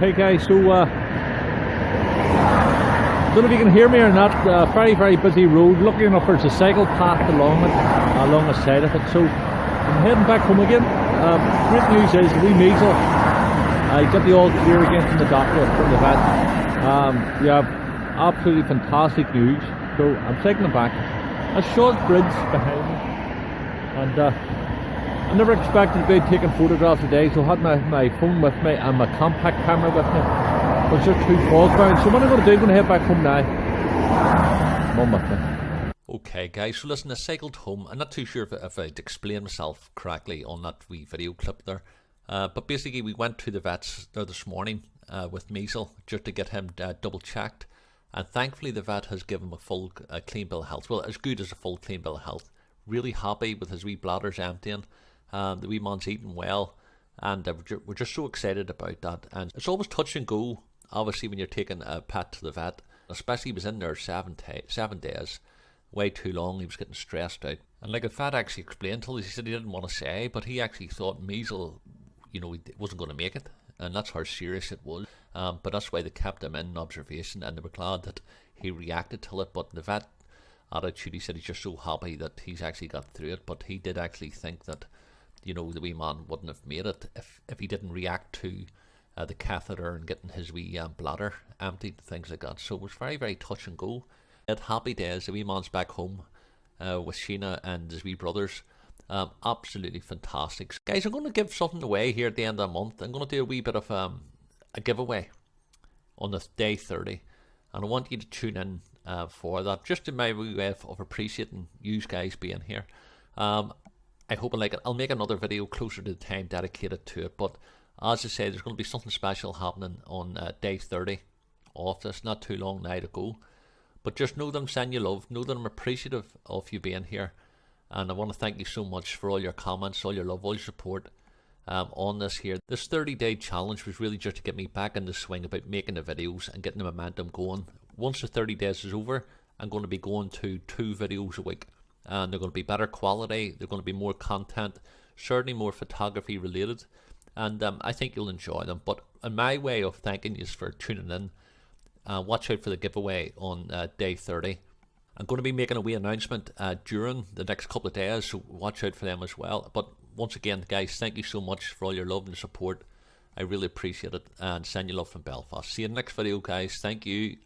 Okay guys, so don't know if you can hear me or not. Very busy road. Lucky enough there's a cycle path along the side of it. So I'm heading back home again. Great news is we measle. I got the all clear again from the doctor, from the vet. We have absolutely fantastic news. So I'm taking it back. A short bridge behind me, and I never expected to be taking photographs today, so I had my phone with me and my compact camera with me. But it's just too fog bound. So what I'm going to do, I'm going to head back home now. Come on with me. Okay guys, so listen, I cycled home. I'm not too sure if I'd explained myself correctly on that wee video clip there. But basically we went to the vets there this morning with Measle just to get him double checked. And thankfully the vet has given him a full clean bill of health. Well, as good as a full clean bill of health. Really happy with his wee bladders emptying. The wee man's eating well. And we're just so excited about that. And it's always touch and go, obviously, when you're taking a pet to the vet. Especially he was in there 7 days. Way too long, he was getting stressed out. And like the vet actually explained to us, he said he didn't want to say, but he actually thought Measle, he wasn't going to make it. And that's how serious it was. But that's why they kept him in observation, and they were glad that he reacted to it. But the vet attitude, he said he's just so happy that he's actually got through it. But he did actually think that, the wee man wouldn't have made it if he didn't react to the catheter and getting his wee bladder emptied, things like that. So it was very touch and go. At happy days, the wee man's back home with Sheena and his wee brothers. Absolutely fantastic. Guys, I'm going to give something away here at the end of the month. I'm going to do a wee bit of a giveaway on the day 30, and I want you to tune in for that, just in my wee way of appreciating you guys being here. I hope I like it. I'll make another video closer to the time dedicated to it, but as I say, there's going to be something special happening on day 30 of this. Not too long now to go, but just know that I'm sending you love, know that I'm appreciative of you being here. And I want to thank you so much for all your comments, all your love, all your support on this here. This 30-day challenge was really just to get me back in the swing about making the videos and getting the momentum going. Once the 30 days is over, I'm going to be going to 2 videos a week. And they're going to be better quality, they're going to be more content, certainly more photography related. And I think you'll enjoy them. But in my way of thanking you for tuning in, watch out for the giveaway on day 30. I'm going to be making a wee announcement during the next couple of days, so watch out for them as well. But once again, guys, thank you so much for all your love and support. I really appreciate it, and send you love from Belfast. See you in the next video, guys. Thank you.